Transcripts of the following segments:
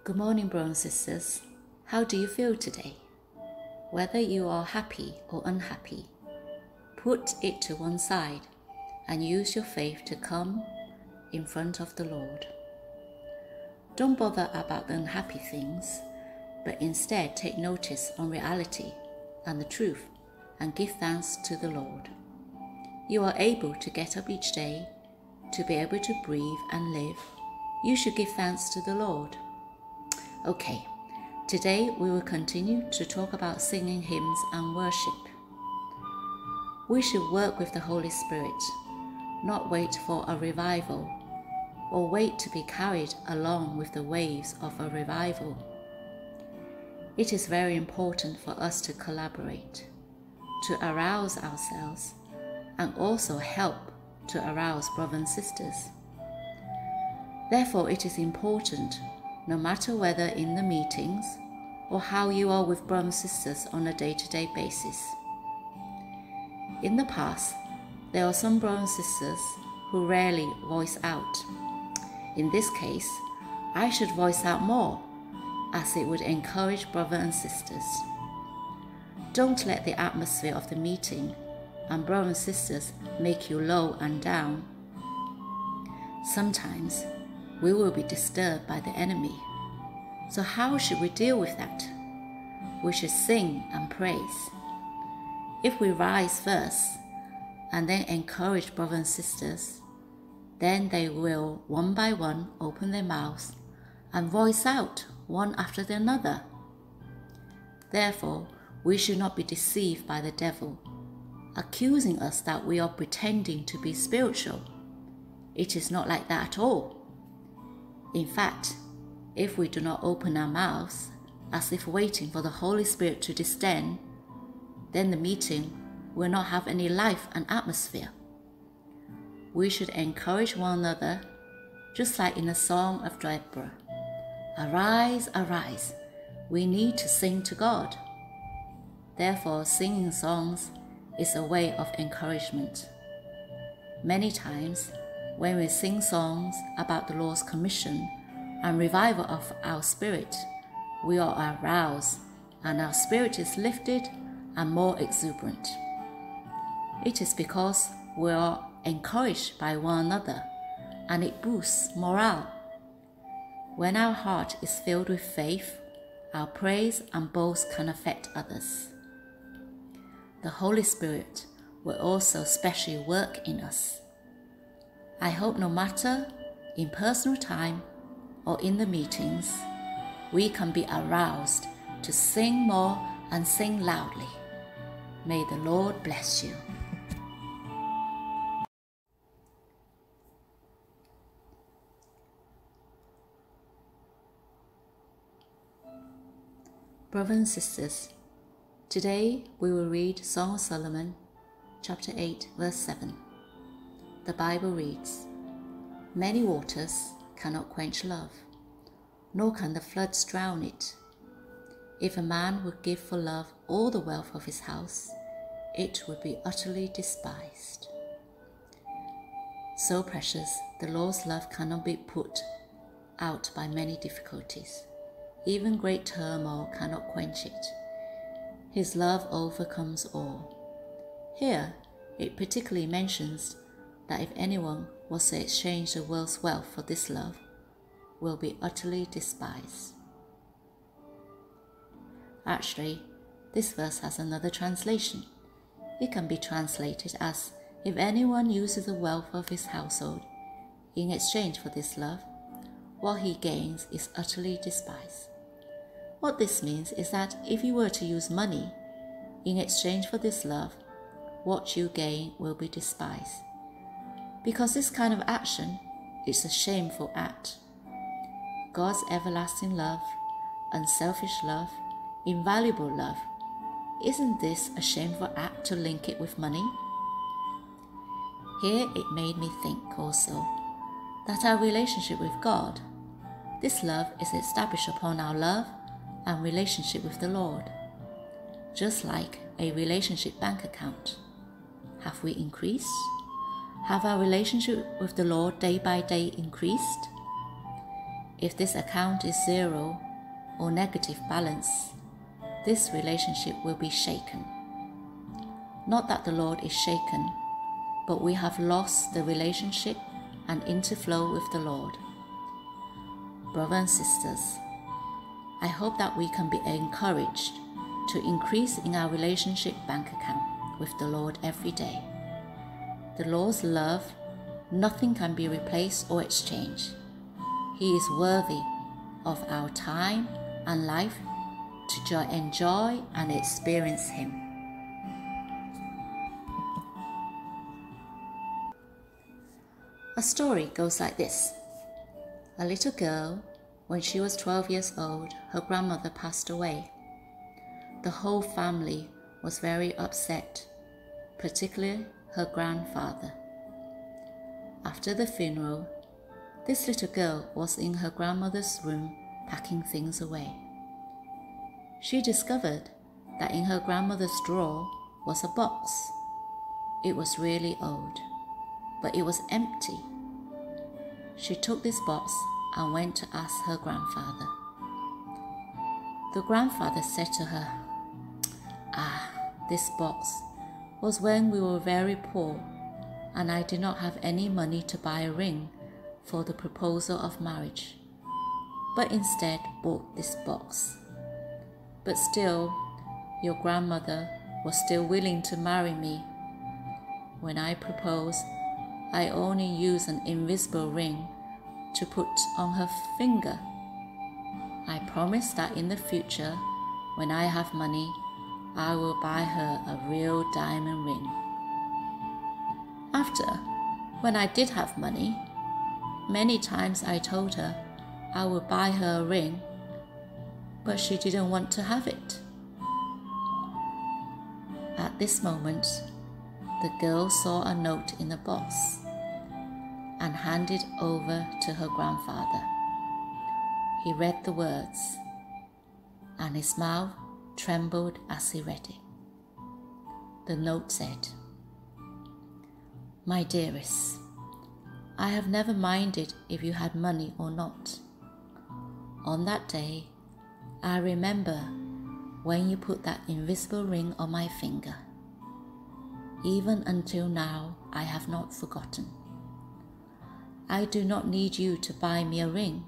Good morning, brothers and sisters. How do you feel today? Whether you are happy or unhappy, put it to one side and use your faith to come in front of the Lord. Don't bother about the unhappy things, but instead take notice on reality and the truth and give thanks to the Lord. You are able to get up each day, to be able to breathe and live. You should give thanks to the Lord. Okay, today we will continue to talk about singing hymns and worship. We should work with the Holy Spirit, not wait for a revival or wait to be carried along with the waves of a revival. It is very important for us to collaborate, to arouse ourselves, and also help to arouse brothers and sisters. Therefore, it is important, no matter whether in the meetings or how you are with brothers and sisters on a day-to-day basis. In the past, there are some brothers and sisters who rarely voice out. In this case, I should voice out more, as it would encourage brothers and sisters. Don't let the atmosphere of the meeting and brothers and sisters make you low and down. Sometimes we will be disturbed by the enemy. So how should we deal with that? We should sing and praise. If we rise first and then encourage brothers and sisters, then they will one by one open their mouths and voice out one after the other. Therefore, we should not be deceived by the devil, accusing us that we are pretending to be spiritual. It is not like that at all. In fact, if we do not open our mouths as if waiting for the Holy Spirit to descend, then the meeting will not have any life and atmosphere. We should encourage one another, just like in the Song of Deborah. Arise, arise, we need to sing to God. Therefore, singing songs is a way of encouragement. Many times, when we sing songs about the Lord's commission and revival of our spirit, we are aroused and our spirit is lifted and more exuberant. It is because we are encouraged by one another and it boosts morale. When our heart is filled with faith, our praise and boast can affect others. The Holy Spirit will also specially work in us. I hope no matter in personal time or in the meetings, we can be aroused to sing more and sing loudly. May the Lord bless you. Brothers and sisters, today we will read Song of Solomon, chapter 8, verse 7. The Bible reads, "Many waters cannot quench love, nor can the floods drown it. If a man would give for love all the wealth of his house, it would be utterly despised." So precious, the Lord's love cannot be put out by many difficulties. Even great turmoil cannot quench it. His love overcomes all. Here, it particularly mentions that if anyone was to exchange the world's wealth for this love, will be utterly despised. Actually, this verse has another translation. It can be translated as, if anyone uses the wealth of his household in exchange for this love, what he gains is utterly despised. What this means is that if you were to use money in exchange for this love, what you gain will be despised. Because this kind of action is a shameful act. God's everlasting love, unselfish love, invaluable love, isn't this a shameful act to link it with money? Here it made me think also that our relationship with God, this love is established upon our love and relationship with the Lord. Just like a relationship bank account. Have we increased? Have our relationship with the Lord day by day increased? If this account is zero or negative balance, this relationship will be shaken. Not that the Lord is shaken, but we have lost the relationship and interflow with the Lord. Brothers and sisters, I hope that we can be encouraged to increase in our relationship bank account with the Lord every day. The Lord's love, nothing can be replaced or exchanged. He is worthy of our time and life to enjoy and experience Him. A story goes like this. A little girl, when she was 12 years old, her grandmother passed away. The whole family was very upset, particularly her grandfather. After the funeral, this little girl was in her grandmother's room packing things away. She discovered that in her grandmother's drawer was a box. It was really old, but it was empty. She took this box and went to ask her grandfather. The grandfather said to her, this box was when we were very poor and I did not have any money to buy a ring for the proposal of marriage, but instead bought this box. But still, your grandmother was still willing to marry me. When I proposed, I only used an invisible ring to put on her finger. I promised that in the future, when I have money, I will buy her a real diamond ring. After, when I did have money, many times I told her I would buy her a ring, but she didn't want to have it. At this moment, the girl saw a note in the box and handed over to her grandfather. He read the words, and his mouth trembled as he read it. The note said, "My dearest, I have never minded if you had money or not. On that day, I remember when you put that invisible ring on my finger. Even until now, I have not forgotten. I do not need you to buy me a ring,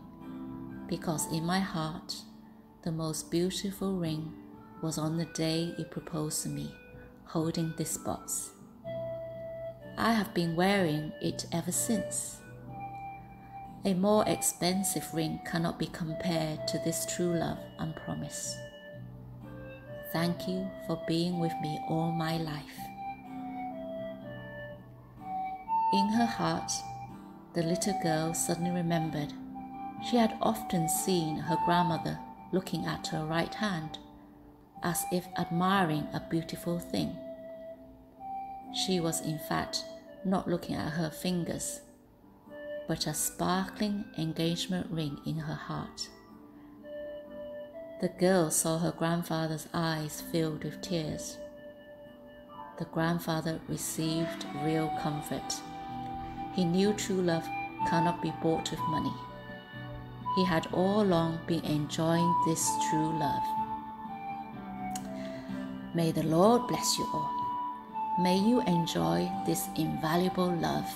because in my heart, the most beautiful ring was on the day you proposed to me, holding this box. I have been wearing it ever since. A more expensive ring cannot be compared to this true love and promise. Thank you for being with me all my life." In her heart, the little girl suddenly remembered she had often seen her grandmother looking at her right hand, as if admiring a beautiful thing. She was in fact not looking at her fingers, but a sparkling engagement ring in her heart. The girl saw her grandfather's eyes filled with tears. The grandfather received real comfort. He knew true love cannot be bought with money. He had all along been enjoying this true love. May the Lord bless you all. May you enjoy this invaluable love.